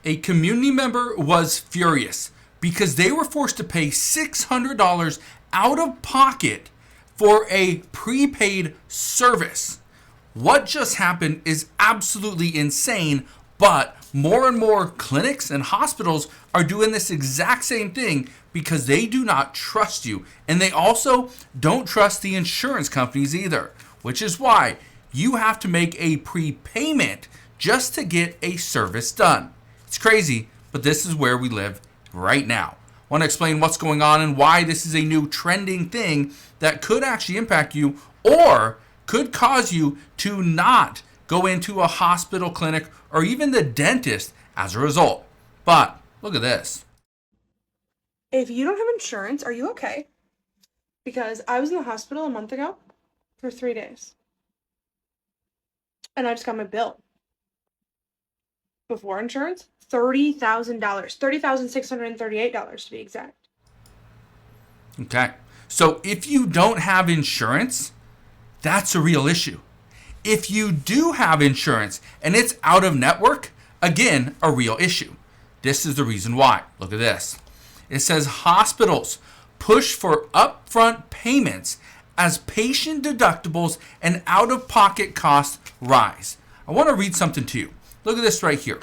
A community member was furious because they were forced to pay $600 out of pocket for a prepaid service. What just happened is absolutely insane, but more and more clinics and hospitals are doing this exact same thing because they do not trust you. And they also don't trust the insurance companies either, which is why you have to make a prepayment just to get a service done. It's crazy, but this is where we live right now. I want to explain what's going on and why this is a new trending thing that could actually impact you or could cause you to not go into a hospital, clinic, or even the dentist as a result. But look at this. If you don't have insurance, are you okay? Because I was in the hospital a month ago for 3 days. And I just got my bill. Before insurance, $30,000. $30,638 to be exact. Okay. So if you don't have insurance, that's a real issue. If you do have insurance and it's out of network, again, a real issue. This is the reason why. Look at this. It says hospitals push for upfront payments as patient deductibles and out-of-pocket costs rise. I want to read something to you. Look at this right here.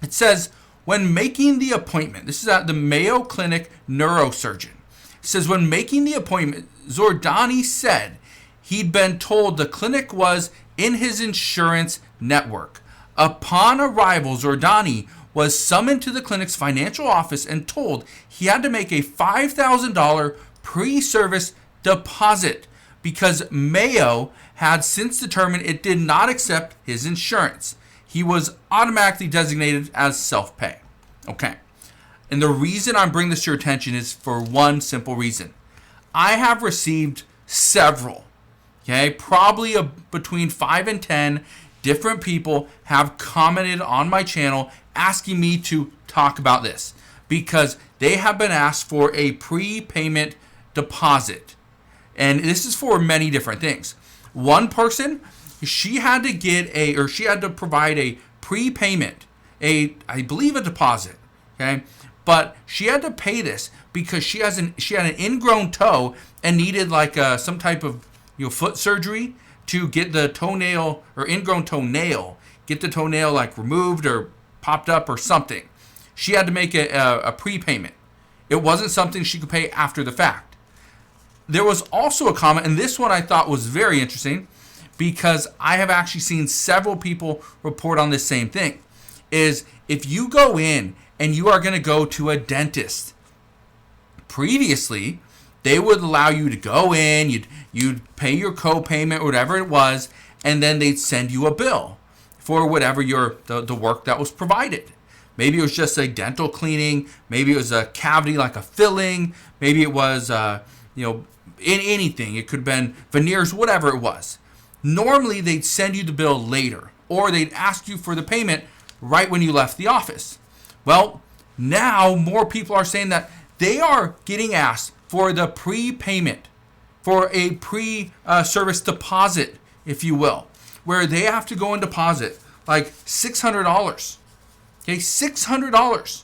It says, when making the appointment, this is at the Mayo Clinic neurosurgeon. It says, when making the appointment, Zordani said he'd been told the clinic was in his insurance network. Upon arrival, Zordani was summoned to the clinic's financial office and told he had to make a $5,000 pre-service deposit because Mayo had since determined it did not accept his insurance. He was automatically designated as self-pay. Okay. And the reason I'm bringing this to your attention is for one simple reason. I have received several, probably between 5 and 10 different people have commented on my channel asking me to talk about this because they have been asked for a prepayment deposit. And this is for many different things. One person, she had to provide a prepayment, I believe a deposit, okay? But she had to pay this because she had an ingrown toe and needed like some type of foot surgery to get the toenail or ingrown toenail, get the toenail like removed or popped up or something. She had to make a prepayment. It wasn't something she could pay after the fact. There was also a comment, and this one I thought was very interesting because I have actually seen several people report on this same thing, is if you go in and you are going to go to a dentist, previously, they would allow you to go in, you'd pay your co-payment, whatever it was, and then they'd send you a bill for whatever the work that was provided. Maybe it was just a dental cleaning, maybe it was a cavity like a filling, maybe it was anything. It could have been veneers, whatever it was. Normally, they'd send you the bill later, or they'd ask you for the payment right when you left the office. Well, now more people are saying that they are getting asked for the prepayment, for a pre-service deposit, if you will, where they have to go and deposit like $600. Okay, $600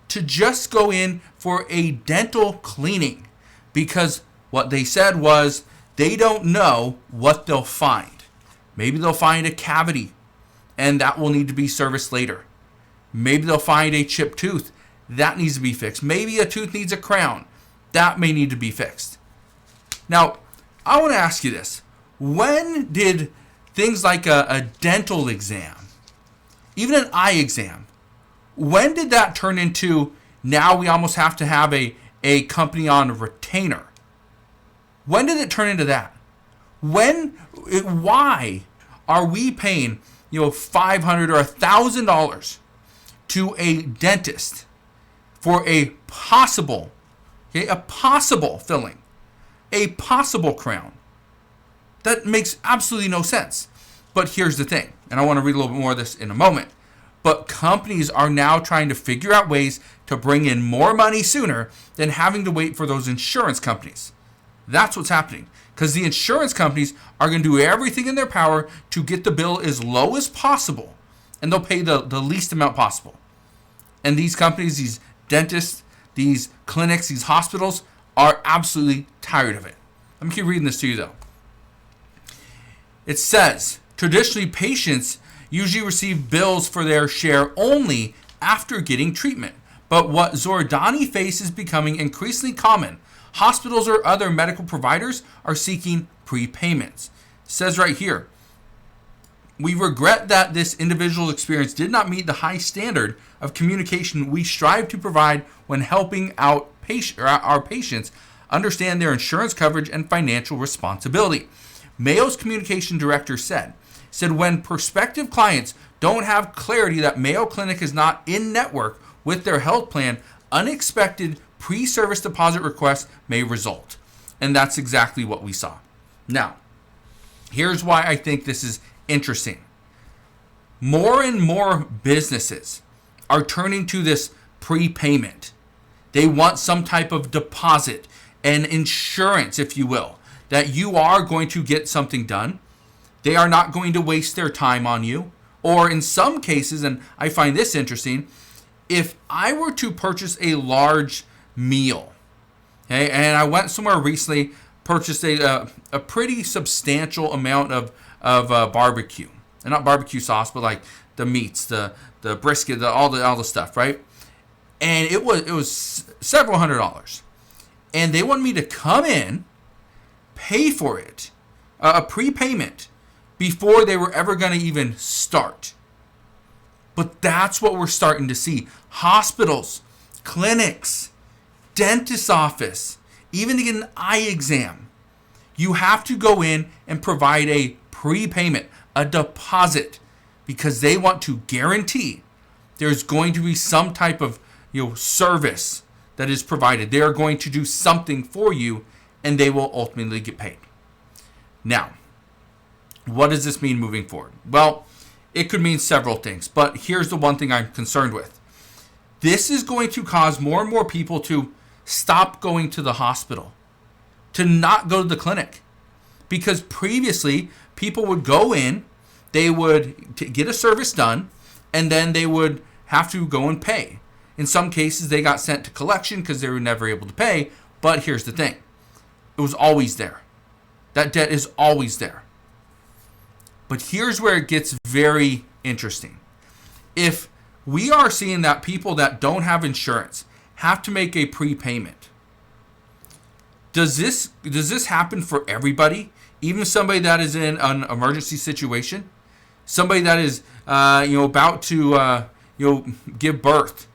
to just go in for a dental cleaning because what they said was they don't know what they'll find. Maybe they'll find a cavity and that will need to be serviced later. Maybe they'll find a chipped tooth. That needs to be fixed. Maybe a tooth needs a crown. That may need to be fixed. Now, I want to ask you this. When did things like a dental exam, even an eye exam, when did that turn into now we almost have to have a company on retainer? When did it turn into that? Why are we paying $500 or $1,000 to a dentist for a possible filling, a possible crown? That makes absolutely no sense. But here's the thing, and I want to read a little bit more of this in a moment. But companies are now trying to figure out ways to bring in more money sooner than having to wait for those insurance companies. That's what's happening. Because the insurance companies are going to do everything in their power to get the bill as low as possible. And they'll pay the least amount possible. And these companies, these dentists, these clinics, these hospitals are absolutely tired of it. Let me keep reading this to you though. It says, traditionally patients usually receive bills for their share only after getting treatment. But what Zordani faces is becoming increasingly common. Hospitals or other medical providers are seeking prepayments. It says right here, we regret that this individual experience did not meet the high standard of communication we strive to provide when helping out our patients understand their insurance coverage and financial responsibility. Mayo's communication director said when prospective clients don't have clarity that Mayo Clinic is not in network with their health plan, unexpected pre-service deposit requests may result. And that's exactly what we saw. Now, here's why I think this is interesting. More and more businesses are turning to this prepayment. They want some type of deposit and insurance, if you will, that you are going to get something done. They are not going to waste their time on you. Or in some cases, and I find this interesting, if I were to purchase a large meal, okay, and I went somewhere recently, purchased a pretty substantial amount of barbecue, and not barbecue sauce, but like the meats, the brisket, all the stuff, right? And it was several $100s, and they wanted me to come in, pay for it, a prepayment, before they were ever going to even start. But that's what we're starting to see. Hospitals, clinics, dentist's office, even to get an eye exam, you have to go in and provide a prepayment, a deposit, because they want to guarantee there's going to be some type of service that is provided. They are going to do something for you, and they will ultimately get paid. Now, what does this mean moving forward? Well, it could mean several things, but here's the one thing I'm concerned with. This is going to cause more and more people to stop going to the hospital, to not go to the clinic. Because previously, people would go in, they would get a service done, and then they would have to go and pay. In some cases, they got sent to collection because they were never able to pay. But here's the thing. It was always there. That debt is always there. But here's where it gets very interesting. If we are seeing that people that don't have insurance have to make a prepayment, does this happen for everybody? Even somebody that is in an emergency situation, somebody that is about to give birth,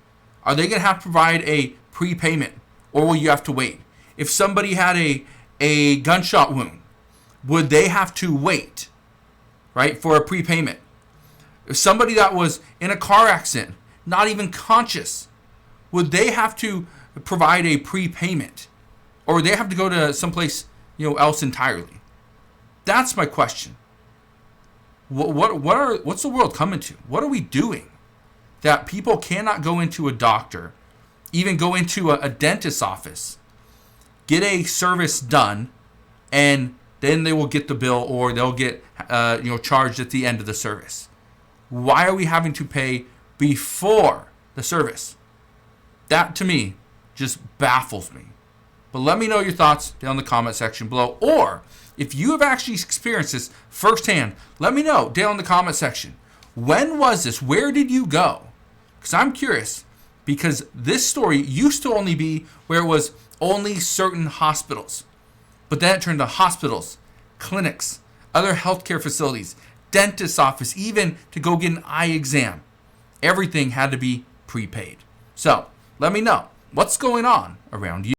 are they going to have to provide a prepayment, or will you have to wait? If somebody had a gunshot wound, would they have to wait, right, for a prepayment? If somebody that was in a car accident, not even conscious, would they have to provide a prepayment, or would they have to go to someplace else entirely? That's my question. What's the world coming to? What are we doing that people cannot go into a doctor, even go into a dentist's office, get a service done, and then they will get the bill, or they'll get charged at the end of the service? Why are we having to pay before the service? That to me just baffles me. But let me know your thoughts down in the comment section below, or if you have actually experienced this firsthand, let me know down in the comment section. When was this? Where did you go? Because I'm curious, because this story used to only be where it was only certain hospitals. But then it turned to hospitals, clinics, other healthcare facilities, dentist's office, even to go get an eye exam. Everything had to be prepaid. So let me know what's going on around you.